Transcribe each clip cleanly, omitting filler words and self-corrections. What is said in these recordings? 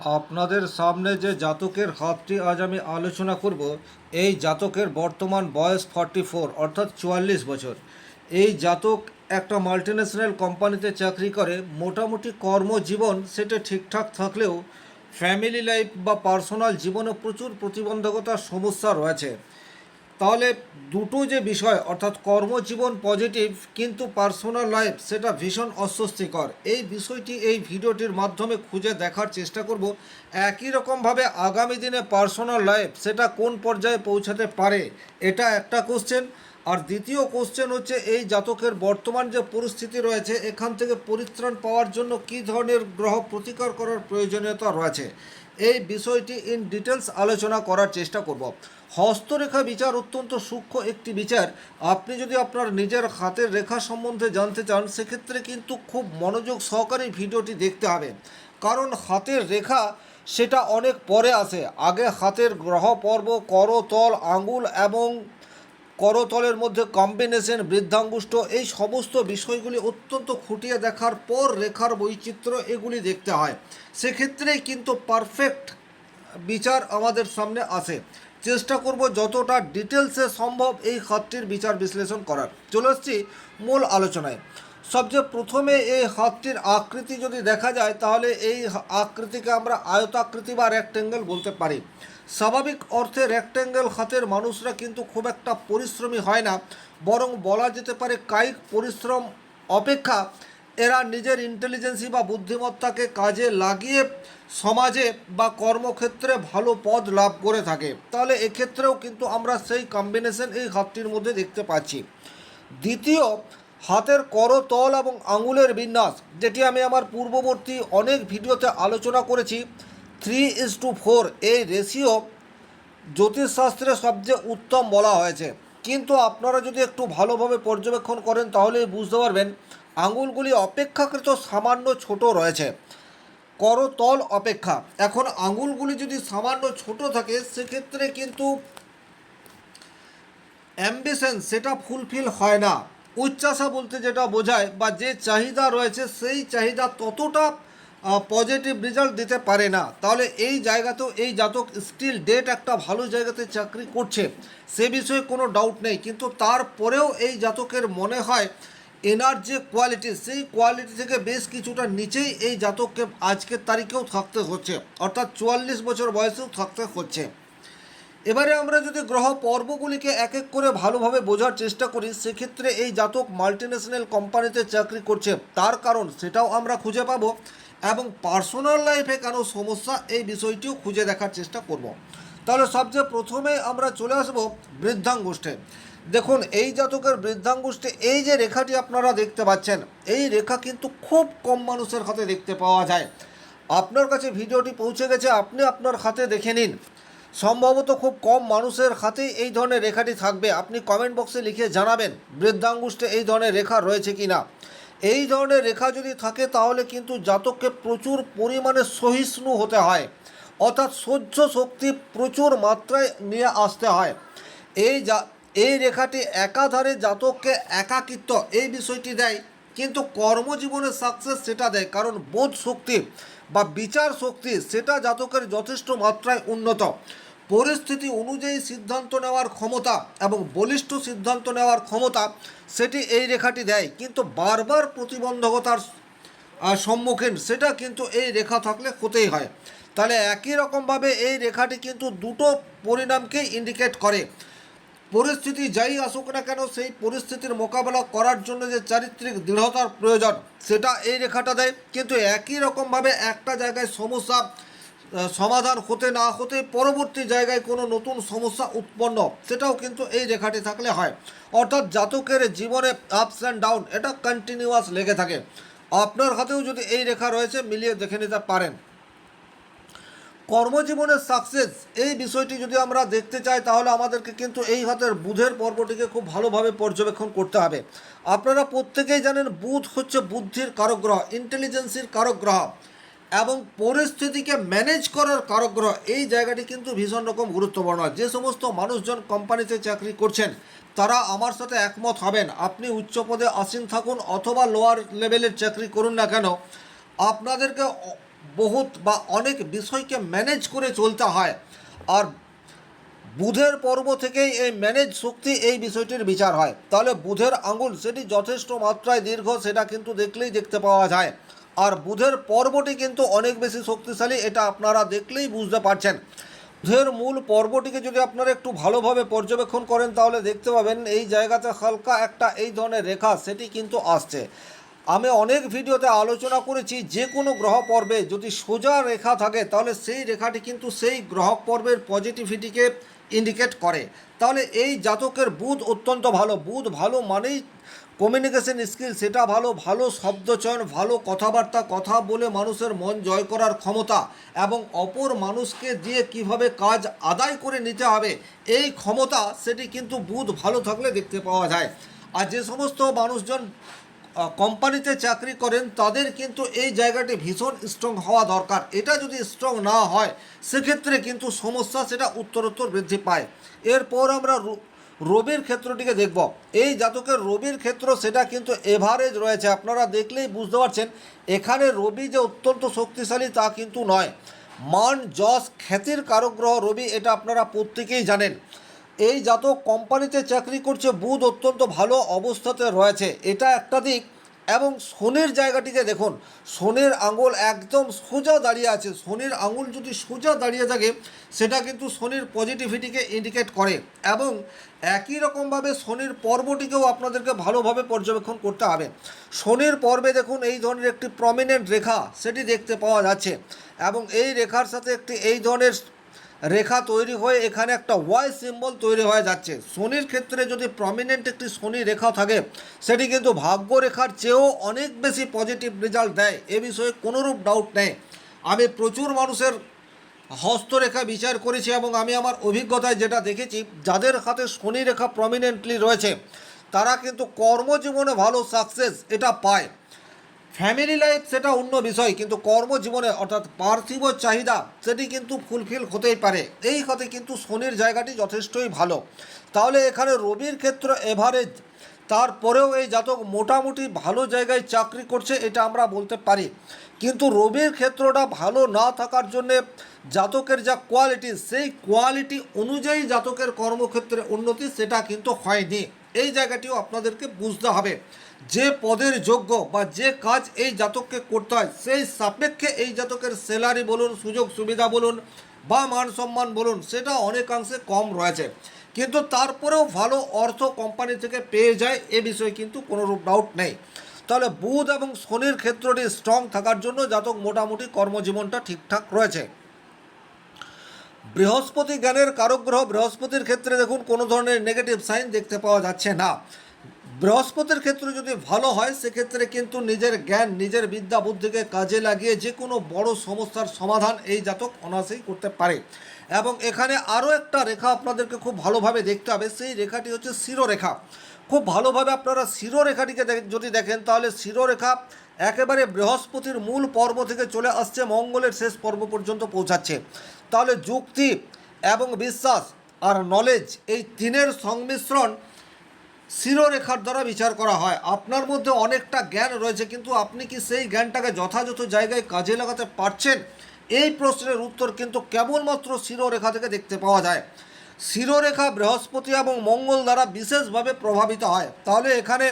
আপনাদের সামনে যে জাতকের হাতটি আজ আমি আলোচনা করব, এই জাতকের বর্তমান বয়স 44 অর্থাৎ 44 বছর। এই জাতক একটা মাল্টিন্যাশনাল কোম্পানিতে চাকরি করে। মোটামুটি কর্মজীবন সেটা ঠিকঠাক থাকলেও ফ্যামিলি লাইফ বা পার্সোনাল জীবনে প্রচুর প্রতিবন্ধকতার সমস্যা রয়েছে। তাহলে দুটো যে বিষয় অর্থাৎ কর্মজীবন পজিটিভ কিন্তু পার্সোনাল লাইফ সেটা ভীষণ অস্বস্তিকর, এই বিষয়টি এই ভিডিওটির মাধ্যমে খুঁজে দেখার চেষ্টা করব। একই রকমভাবে আগামী দিনে পার্সোনাল লাইফ সেটা কোন পর্যায়ে পৌঁছাতে পারে, এটা একটা কোশ্চেন। আর দ্বিতীয় কোশ্চেন হচ্ছে এই জাতকের বর্তমান যে পরিস্থিতি রয়েছে এখান থেকে পরিত্রাণ পাওয়ার জন্য কী ধরনের গ্রহ প্রতিকার করার প্রয়োজনীয়তা রয়েছে, এই বিষয়টি ইন ডিটেলস আলোচনা করার চেষ্টা করব। হস্তরেখা বিচার অত্যন্ত সূক্ষ্ম একটি বিচার। আপনি যদি আপনার নিজের হাতের রেখা সম্বন্ধে জানতে চান সেক্ষেত্রে কিন্তু খুব মনোযোগ সহকারে ভিডিওটি দেখতে হবে, কারণ হাতের রেখা সেটা অনেক পরে আসে। আগে হাতের গ্রহ পর্ব, করতল, আঙ্গুল এবং করতলের মধ্যে কম্বিনেশন, বৃদ্ধাঙ্গুষ্ঠ, এই সমস্ত বিষয়গুলি অত্যন্ত খুঁটিয়ে দেখার পর রেখার বৈচিত্র্য এগুলি দেখতে হয়। সেক্ষেত্রেই কিন্তু পারফেক্ট বিচার আমাদের সামনে আসে। চেষ্টা করব যতটা ডিটেলসে সম্ভব এই হাতটির বিচার বিশ্লেষণ করার। চলে আসছি মূল আলোচনায়। সবচেয়ে প্রথমে এই হাতটির আকৃতি যদি দেখা যায় তাহলে এই আকৃতিকে আমরা আয়তাকৃতি বা রেক্ট্যাঙ্গেল বলতে পারি। স্বাভাবিক অর্থে রেক্ট্যাঙ্গেল হাতের মানুষরা কিন্তু খুব একটা পরিশ্রমী হয় না, বরং বলা যেতে পারে কায়িক পরিশ্রম অপেক্ষা এরা নিজের ইন্টেলিজেন্সি বা বুদ্ধিমত্তাকে কাজে লাগিয়ে সমাজে বা কর্মক্ষেত্রে ভালো পদ লাভ করে থাকে। তাহলে এক্ষেত্রেও কিন্তু আমরা সেই কম্বিনেশন এই হাতটির মধ্যে দেখতে পাচ্ছি। দ্বিতীয়, হাতের করতল এবং আঙুলের বিন্যাস, যেটি আমি আমার পূর্ববর্তী অনেক ভিডিওতে আলোচনা করেছি। 3:4 এই রেশিও জ্যোতিষশাস্ত্রে সবচেয়ে উত্তম বলা হয়েছে, কিন্তু আপনারা যদি একটু ভালোভাবে পর্যবেক্ষণ করেন তাহলে বুঝতে পারবেন আঙুলগুলি অপেক্ষাকৃত সামান্য ছোট রয়েছে করতল অপেক্ষা। এখন আঙুলগুলি যদি সামান্য ছোট থাকে সেক্ষেত্রে কিন্তু অ্যাম্বিশন সেটা ফুলফিল হয় না। উচ্চাশা বলতে যেটা বোঝায় বা যে চাহিদা রয়েছে সেই চাহিদা ততটা পজিটিভ রেজাল্ট দিতে পারে না। তাহলে এই জায়গাতেও এই জাতক স্টিল ডেট একটা ভালো জায়গাতে চাকরি করছে, সে বিষয়ে কোনো ডাউট নেই, কিন্তু তারপরেও এই জাতকের মনে হয় এনার যে কোয়ালিটি সেই কোয়ালিটি থেকে বেশ কিছুটা নিচেই এই জাতককে আজকের তারিখেও থাকতে হচ্ছে, অর্থাৎ 44 বছর বয়সেও থাকতে হচ্ছে। এবারে আমরা যদি গ্রহ পর্বগুলিকে এক এক করে ভালোভাবে বোঝার চেষ্টা করি সেক্ষেত্রে এই জাতক মাল্টিন্যাশনাল কোম্পানিতে চাকরি করছে, তার কারণ সেটাও আমরা খুঁজে পাবো এবং পার্সোনাল লাইফে কেন সমস্যা এই বিষয়টিও খুঁজে দেখার চেষ্টা করব। তাহলে সবচেয়ে প্রথমে আমরা চলে আসব বৃদ্ধাঙ্গুষ্ঠে। দেখুন এই জাতকের বৃদ্ধাঙ্গুষ্ঠে এই যে রেখাটি আপনারা দেখতে পাচ্ছেন, এই রেখা কিন্তু খুব কম মানুষের হাতে দেখতে পাওয়া যায়। আপনার কাছে ভিডিওটি পৌঁছে গেছে, আপনি আপনার হাতে দেখে নিন। সম্ভবত খুব কম মানুষের হাতেই এই ধরনের রেখাটি থাকবে। আপনি কমেন্ট বক্সে লিখে জানাবেন বৃদ্ধাঙ্গুষ্ঠে এই ধরনের রেখা রয়েছে কি না। এই ধরনের রেখা যদি থাকে তাহলে কিন্তু জাতককে প্রচুর পরিমাণে সহিষ্ণু হতে হয়, অর্থাৎ সহ্য শক্তি প্রচুর মাত্রায় নিয়ে আসতে হয়। এই এই রেখাটি একাধারে জাতককে একাকিত্ব এই বিষয়টি দেয়, কিন্তু কর্মজীবনে সাকসেস সেটা দেয়, কারণ বোধ শক্তি বা বিচার শক্তি সেটা জাতকের যথেষ্ট মাত্রায় উন্নত। পরিস্থিতি অনুযায়ী সিদ্ধান্ত নেওয়ার ক্ষমতা এবং বলিষ্ঠ সিদ্ধান্ত নেওয়ার ক্ষমতা সেটি এই রেখাটি দেয়, কিন্তু বারবার প্রতিবন্ধকতার সম্মুখীন সেটা কিন্তু এই রেখা থাকলে হতেই হয়। তাহলে একই রকমভাবে এই রেখাটি কিন্তু দুটো পরিণামকেই ইন্ডিকেট করে। পরিস্থিতি যাই আসুক না কেন সেই পরিস্থিতির মোকাবেলা করার জন্য যে চারিত্রিক দৃঢ়তার প্রয়োজন সেটা এই রেখাটা দেয়, কিন্তু একই রকমভাবে একটা জায়গায় সমস্যা সমাধান হতে না হতে পরবর্তী জায়গায় কোনো নতুন সমস্যা উৎপন্ন সেটাও কিন্তু এই রেখাটি থাকলে হয়। অর্থাৎ জাতকের জীবনে আপস অ্যান্ড ডাউন এটা কন্টিনিউয়াস লেগে থাকে। আপনার হাতেও যদি এই রেখা রয়েছে মিলিয়ে দেখে নিতে পারেন। কর্মজীবনের সাকসেস এই বিষয়টি যদি আমরা দেখতে চাই তাহলে আমাদেরকে কিন্তু এই হাতের বুধের পর্বটিকে খুব ভালোভাবে পর্যবেক্ষণ করতে হবে। আপনারা প্রত্যেকেই জানেন বুধ হচ্ছে বুদ্ধির কারক গ্রহ, ইন্টেলিজেন্সির কারক গ্রহ এবং পরিস্থিতিকে ম্যানেজ করার কারক গ্রহ। এই জায়গাটি কিন্তু ভীষণ রকম গুরুত্বপূর্ণ। যে সমস্ত মানুষজন কোম্পানিতে চাকরি করছেন তারা আমার সাথে একমত হবেন, আপনি উচ্চ পদে আসীন থাকুন অথবা লোয়ার লেভেলের চাকরি করুন না কেন, আপনাদেরকে বহুত বা অনেক বিষয়কে ম্যানেজ করে চলতে হয়। আর বুধের পর্ব থেকেই এই ম্যানেজ শক্তি এই বিষয়টির বিচার হয়। তাহলে বুধের আঙুল সেটি যথেষ্ট মাত্রায় দীর্ঘ, সেটা কিন্তু দেখলেই দেখতে পাওয়া যায়। আর বুধের পর্বটি কিন্তু অনেক বেশি শক্তিশালী, এটা আপনারা দেখলেই বুঝতে পারছেন। বুধের মূল পর্বটিকে যদি আপনারা একটু ভালোভাবে পর্যবেক্ষণ করেন তাহলে দেখতে পাবেন এই জায়গাতে হালকা একটা এই ধরনের রেখা সেটি কিন্তু আসছে। আমি অনেক ভিডিওতে আলোচনা করেছি যে কোনো গ্রহ পর্বে যদি সোজা রেখা থাকে তাহলে সেই রেখাটি কিন্তু সেই গ্রহ পর্বের পজিটিভিটিকে ইন্ডিকেট করে। তাহলে এই জাতকের বুধ অত্যন্ত ভালো। বুধ ভালো মানেই কমিউনিকেশন স্কিল সেটা ভালো, ভালো শব্দ চয়ন, ভালো কথাবার্তা, কথা বলে মানুষের মন জয় করার ক্ষমতা এবং অপর মানুষকে দিয়ে কিভাবে কাজ আদায় করে নিতে হবে এই ক্ষমতা সেটি কিন্তু বুধ ভালো থাকলে দেখতে পাওয়া যায়। আর যে সমস্ত মানুষজন কোম্পানিতে চাকরি করেন তাদের কিন্তু এই জায়গাটি ভীষণ স্ট্রং হওয়া দরকার। এটা যদি স্ট্রং না হয় সেক্ষেত্রে কিন্তু সমস্যা সেটা উত্তরোত্তর বৃদ্ধি পায়। এরপর আমরা রবির ক্ষেত্রটিকে দেখব। এই জাতকের রবির ক্ষেত্র সেটা কিন্তু এভারেজ রয়েছে, আপনারা দেখলেই বুঝতে পারছেন। এখানে রবি যে অত্যন্ত শক্তিশালী তা কিন্তু নয়। মান যশ খ্যাতির কারক গ্রহ রবি, এটা আপনারা প্রত্যেকেই জানেন। এই জাতক কোম্পানিতে চাকরি করছে, বুধ অত্যন্ত ভালো অবস্থাতে রয়েছে, এটা একটা দিক। এবং শনির জায়গাটিকে দেখুন, শনির আঙুল একদম সোজা দাঁড়িয়ে আছে। শনির আঙুল যদি সোজা দাঁড়িয়ে থাকে সেটা কিন্তু শনির পজিটিভিটিকে ইন্ডিকেট করে। এবং একই রকমভাবে শনির পর্বটিকেও আপনাদেরকে ভালোভাবে পর্যবেক্ষণ করতে হবে। শনির পর্বে দেখুন এই ধরনের একটি প্রমিনেন্ট রেখা সেটি দেখতে পাওয়া যাচ্ছে এবং এই রেখার সাথে একটি এই ধরনের রেখা তৈরি হয়ে এখানে একটা ওয়াই সিম্বল তৈরি হয়ে যাচ্ছে। শনির ক্ষেত্রে যদি প্রমিনেন্ট একটি শনি রেখা থাকে সেটি কিন্তু ভাগ্য রেখার চেয়েও অনেক বেশি পজিটিভ রেজাল্ট দেয়, এ বিষয়ে কোনোরূপ ডাউট নেই। আমি প্রচুর মানুষের হস্তরেখা বিচার করেছি এবং আমি আমার অভিজ্ঞতায় যেটা দেখেছি, যাদের হাতে শনি রেখা প্রমিনেন্টলি রয়েছে তারা কিন্তু কর্মজীবনে ভালো সাকসেস এটা পায়। ফ্যামিলি লাইফ সেটা অন্য বিষয়, কিন্তু কর্মজীবনে অর্থাৎ পার্থিব চাহিদা সেটি কিন্তু ফুলফিল হতেই পারে। এই হতে কিন্তু শনির জায়গাটি যথেষ্টই ভালো। তাহলে এখানে রবির ক্ষেত্র এভারেজ, তারপরেও এই জাতক মোটামুটি ভালো জায়গায় চাকরি করছে এটা আমরা বলতে পারি। কিন্তু রবির ক্ষেত্রটা ভালো না থাকার জন্যে জাতকের যা কোয়ালিটি সেই কোয়ালিটি অনুযায়ী জাতকের কর্মক্ষেত্রে উন্নতি সেটা কিন্তু হয়নি। এই জায়গাটিও আপনাদেরকে বুঝতে হবে। যে পদের যোগ্য বা যে কাজ এই জাতককে করতে হয় সেই সাপেক্ষে এই জাতকের স্যালারি বলুন, সুযোগ সুবিধা বলুন বা মান সম্মান বলুন সেটা অনেকাংশে কম রয়েছে। কিন্তু তারপরেও ভালো অর্থ কোম্পানি থেকে পেয়ে যায়, এ বিষয়ে কিন্তু কোনোরূপ ডাউট নেই। তাহলে বুধ এবং শনির ক্ষেত্রটি স্ট্রং থাকার জন্য জাতক মোটামুটি কর্মজীবনটা ঠিকঠাক রয়েছে। বৃহস্পতি জ্ঞানের কারক গ্রহ, বৃহস্পতির ক্ষেত্রে দেখুন কোনো ধরনের নেগেটিভ সাইন দেখতে পাওয়া যাচ্ছে না। বৃহস্পতির ক্ষেত্রে যদি ভালো হয় সেক্ষেত্রে কিন্তু নিজের জ্ঞান, নিজের বিদ্যা বুদ্ধিকে কাজে লাগিয়ে যে কোনো বড় সমস্যার সমাধান এই জাতক অনায়াসেই করতে পারে। এবং এখানে আরও একটা রেখা আপনাদেরকে খুব ভালোভাবে দেখতে হবে, সেই রেখাটি হচ্ছে শিরোরেখা। খুব ভালোভাবে আপনারা শিরোরেখাটিকে যদি দেখেন তাহলে শিরোরেখা একেবারে বৃহস্পতির মূল পর্ব থেকে চলে আসছে মঙ্গলের শেষ পর্ব পর্যন্ত পৌঁছাচ্ছে। তাহলে যুক্তি এবং বিশ্বাস আর নলেজ এই তিনের সংমিশ্রণ শিরোরেখার দ্বারা বিচার করা হয়। আপনার মধ্যে অনেকটা জ্ঞান রয়েছে কিন্তু আপনি কি সেই জ্ঞানটাকে যথাযথ জায়গায় কাজে লাগাতে পারছেন, এই প্রশ্নের উত্তর কিন্তু কেবলমাত্র শিরোরেখা থেকে দেখতে পাওয়া যায়। শিরোরেখা বৃহস্পতি এবং মঙ্গল দ্বারা বিশেষভাবে প্রভাবিত হয়। তাহলে এখানে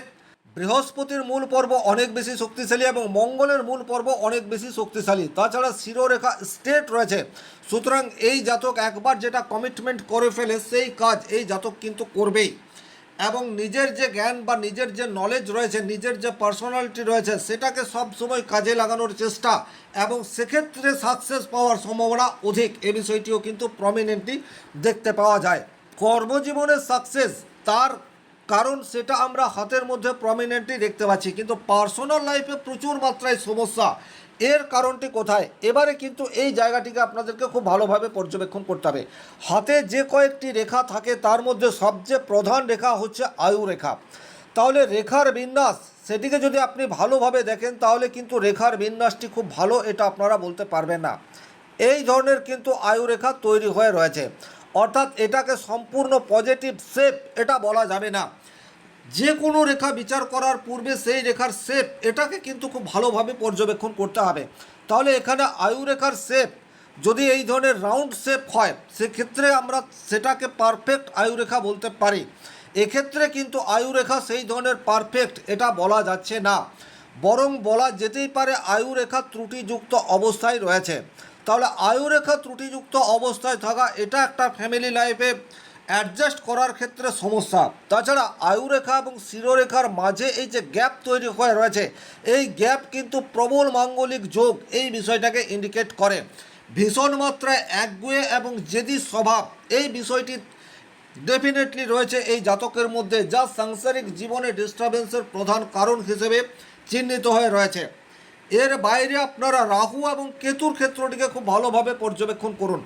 বৃহস্পতির মূল পর্ব অনেক বেশি শক্তিশালী এবং মঙ্গলের মূল পর্ব অনেক বেশি শক্তিশালী। তাছাড়া শিরোরেখা স্ট্রেট রয়েছে, সুতরাং এই জাতক একবার যেটা কমিটমেন্ট করে ফেলে সেই কাজ এই জাতক কিন্তু করবেই। এবং নিজের যে জ্ঞান বা নিজের যে নলেজ রয়েছে, নিজের যে পার্সোনালিটি রয়েছে সেটাকে সব সময় কাজে লাগানোর চেষ্টা এবং সেক্ষেত্রে সাকসেস পাওয়ার সম্ভাবনা অধিক, এ বিষয়টিও কিন্তু প্রমিনেন্টলি দেখতে পাওয়া যায়। কর্মজীবনের সাকসেস তার কারণ সেটা আমরা হাতের মধ্যে প্রমিনেন্টলি দেখতে পাচ্ছি, কিন্তু পার্সোনাল লাইফে প্রচুর মাত্রায় সমস্যা। এর কারণটি কোথায়, এবারে কিন্তু এই জায়গাটিকে আপনাদেরকে খুব ভালোভাবে পর্যবেক্ষণ করতে হবে। হাতে যে কয়েকটি রেখা থাকে তার মধ্যে সবচেয়ে প্রধান রেখা হচ্ছে আয়ু রেখা। তাহলে রেখার বিন্যাস সেটিকে যদি আপনি ভালোভাবে দেখেন তাহলে কিন্তু রেখার বিন্যাসটি খুব ভালো এটা আপনারা বলতে পারবেন না। এই ধরনের কিন্তু আয়ু রেখা তৈরি হয়ে রয়েছে, অর্থাৎ এটাকে সম্পূর্ণ পজিটিভ শেপ এটা বলা যাবে না। যে কোনো রেখা বিচার করার পূর্বে সেই রেখার শেপ এটাকে কিন্তু খুব ভালোভাবে পর্যবেক্ষণ করতে হবে। তাহলে এখানে আয়ুরেখার শেপ যদি এই ধরনের রাউন্ড শেপ হয় সেক্ষেত্রে আমরা সেটাকে পারফেক্ট আয়ুরেখা বলতে পারি। এক্ষেত্রে কিন্তু আয়ুরেখা সেই ধরনের পারফেক্ট এটা বলা যাচ্ছে না, বরং বলা যেতেই পারে আয়ুরেখা ত্রুটিযুক্ত অবস্থায় রয়েছে। তাহলে আয়ুরেখা ত্রুটিযুক্ত অবস্থায় থাকা এটা একটা ফ্যামিলি লাইফে অ্যাডজাস্ট করার ক্ষেত্রে সমস্যা। তাছাড়া আয়ুরেখা এবং শিরোরেখার মাঝে এই যে গ্যাপ তৈরি হয়ে রয়েছে, এই গ্যাপ কিন্তু প্রবল মাঙ্গলিক যোগ এই বিষয়টাকে ইন্ডিকেট করে। ভীষণ মাত্রায় একগুঁয়ে এবং জেদি স্বভাব এই বিষয়টি ডেফিনেটলি রয়েছে এই জাতকের মধ্যে, যা সাংসারিক জীবনে ডিস্টারবেন্সের প্রধান কারণ হিসেবে চিহ্নিত হয়ে রয়েছে। এর বাইরে আপনারা রাহু এবং কেতুর ক্ষেত্রটিকে খুব ভালোভাবে পর্যবেক্ষণ করুন।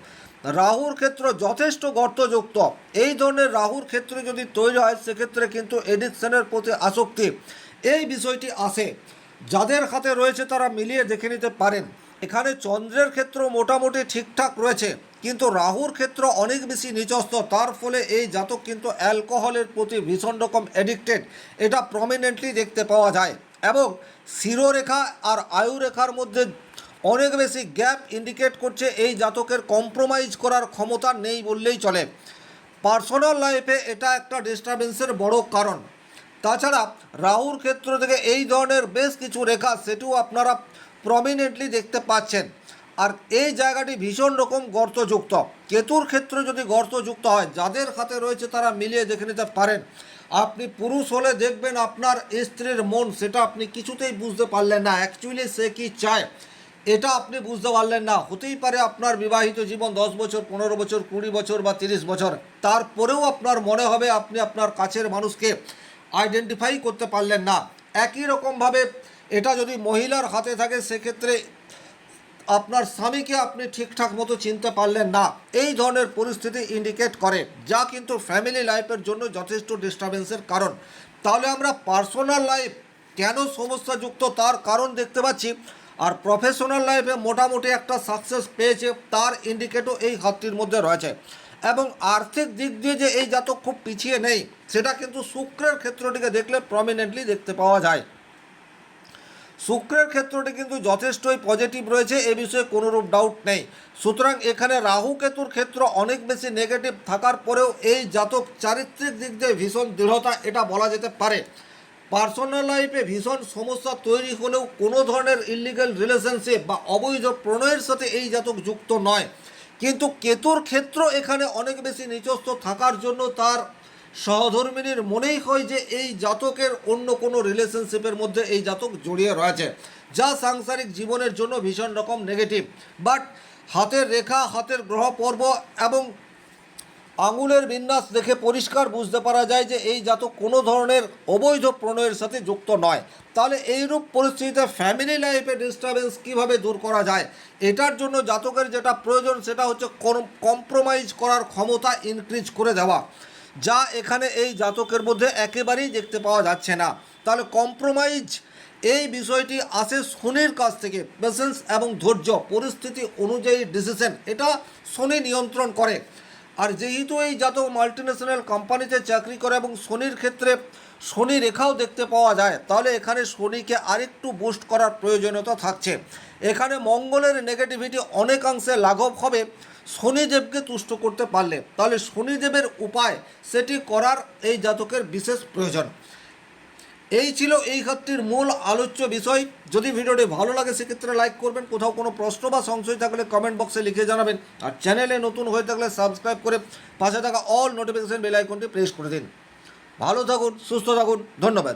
রাহুর ক্ষেত্র যথেষ্ট গর্তযুক্ত। এই ধরনের রাহুর ক্ষেত্রে যদি তৈরি হয় সেক্ষেত্রে কিন্তু এডিকশনের প্রতি আসক্তি এই বিষয়টি আসে। যাদের হাতে রয়েছে তারা মিলিয়ে দেখে নিতে পারেন। এখানে চন্দ্রের ক্ষেত্র মোটামুটি ঠিকঠাক রয়েছে, কিন্তু রাহুর ক্ষেত্র অনেক বেশি নিচস্থ। তার ফলে এই জাতক কিন্তু অ্যালকোহলের প্রতি ভীষণ রকম অ্যাডিক্টেড, এটা প্রমিনেন্টলি দেখতে পাওয়া যায়। এবং শিরোরেখা আর আয়ুরেখার মধ্যে অনেক বেশি গ্যাপ ইন্ডিকেট করছে এই জাতকের কম্প্রোমাইজ করার ক্ষমতা নেই বললেই চলে। পার্সোনাল লাইফে এটা একটা ডিস্টারবেন্সের বড় কারণ। তাছাড়া রাহুর ক্ষেত্র থেকে এই ধরনের বেশ কিছু রেখা সেটিও আপনারা প্রমিনেন্টলি দেখতে পাচ্ছেন। আর এই জায়গাটি ভীষণ রকম গর্তযুক্ত। কেতুর ক্ষেত্রে যদি গর্তযুক্ত হয়, যাদের হাতে রয়েছে তারা মিলিয়ে দেখে নিতে পারেন। আপনি পুরুষ হলে দেখবেন আপনার স্ত্রীর মন সেটা আপনি কিছুতেই বুঝতে পারলেন না, অ্যাকচুয়ালি সে কি চায় এটা আপনি বুঝতে পারলেন না। হতেই পারে আপনার বিবাহিত জীবন 10 বছর, 15 বছর, 20 বছর বা 30 বছর, তারপরেও আপনার মনে হবে আপনি আপনার কাছের মানুষকে আইডেন্টিফাই করতে পারলেন না। একই রকমভাবে এটা যদি মহিলার হাতে থাকে সেক্ষেত্রে আপনার স্বামীকে আপনি ঠিকঠাক মতো চিনতে পারলেন না। এই ধরনের পরিস্থিতি ইন্ডিকেট করে, যা কিন্তু ফ্যামিলি লাইফের জন্য যথেষ্ট ডিস্টারবেন্সের কারণ। তাহলে আমরা পার্সোনাল লাইফ কেন সমস্যাযুক্ত তার কারণ দেখতে পাচ্ছি, আর প্রফেশনাল লাইফে মোটামুটি একটা সাকসেস পেয়েছে তার ইন্ডিকেটও এই হাতটির মধ্যে রয়েছে। এবং আর্থিক দিক দিয়ে যে এই জাতক খুব পিছিয়ে নেই সেটা কিন্তু শুক্রের ক্ষেত্রটিকে দেখলে প্রমিনেন্টলি দেখতে পাওয়া যায়। শুক্রের ক্ষেত্রটি কিন্তু যথেষ্টই পজিটিভ রয়েছে, এ বিষয়ে কোনোরূপ ডাউট নেই। সুতরাং এখানে রাহু কেতুর ক্ষেত্র অনেক বেশি নেগেটিভ থাকার পরেও এই জাতক চারিত্রিক দিক দিয়ে ভীষণ দৃঢ়তা এটা বলা যেতে পারে। পার্সোনাল লাইফে ভীষণ সমস্যা তৈরি হলেও কোনো ধরনের ইলিগাল রিলেশনশিপ বা অবৈধ প্রণয়ের সাথে এই জাতক যুক্ত নয়। কিন্তু কেতুর ক্ষেত্র এখানে অনেক বেশি নিচস্থ থাকার জন্য তার সহধর্মিনীর মনেই হয় যে এই জাতকের অন্য কোনো রিলেশনশিপের মধ্যে এই জাতক জড়িয়ে রয়েছে, যা সাংসারিক জীবনের জন্য ভীষণ রকম নেগেটিভ। বাট হাতের রেখা, হাতের গ্রহ পর্ব এবং আঙুলের বিন্যাস দেখে পরিষ্কার বুঝতে পারা যায় যে এই জাতক কোনো ধরনের অবৈধ প্রণয়ের সাথে যুক্ত নয়। তাহলে এইরূপ পরিস্থিতিতে ফ্যামিলি লাইফে ডিস্টারবেন্স কীভাবে দূর করা যায়, এটার জন্য জাতকের যেটা প্রয়োজন সেটা হচ্ছে কম্প্রোমাইজ করার ক্ষমতা ইনক্রিজ করে দেওয়া, যা এখানে এই জাতকের মধ্যে একেবারেই দেখতে পাওয়া যাচ্ছে না। তাহলে কম্প্রোমাইজ এই বিষয়টি আসে শনির কাছ থেকে। পেশেন্স এবং ধৈর্য, পরিস্থিতি অনুযায়ী ডিসিশন এটা শনি নিয়ন্ত্রণ করে। আর যেহেতু এই জাতক মাল্টিন্যাশনাল কোম্পানিতে চাকরি করে এবং শনির ক্ষেত্রে শনি রেখাও দেখতে পাওয়া যায়, তাহলে এখানে শনিকে আরেকটু বুস্ট করার প্রয়োজনীয়তা থাকছে। এখানে মঙ্গলের নেগেটিভিটি অনেকাংশে লাঘব হবে শনিদেবকে তুষ্ট করতে পারলে। তাহলে শনিদেবের উপায় সেটি করার এই জাতকের বিশেষ প্রয়োজন। এই ছিল এই ক্ষেত্রের মূল আলোচ্য বিষয়। যদি ভিডিওটি ভালো লাগে সেক্ষেত্রে লাইক করবেন, কোথাও কোনো প্রশ্ন বা সংশয় থাকলে কমেন্ট বক্সে লিখে জানাবেন, আর চ্যানেলে নতুন হয়ে থাকলে সাবস্ক্রাইব করে পাশে থাকা অল নোটিফিকেশন বেল আইকনটি প্রেস করে দিন। ভালো থাকুন, সুস্থ থাকুন, ধন্যবাদ।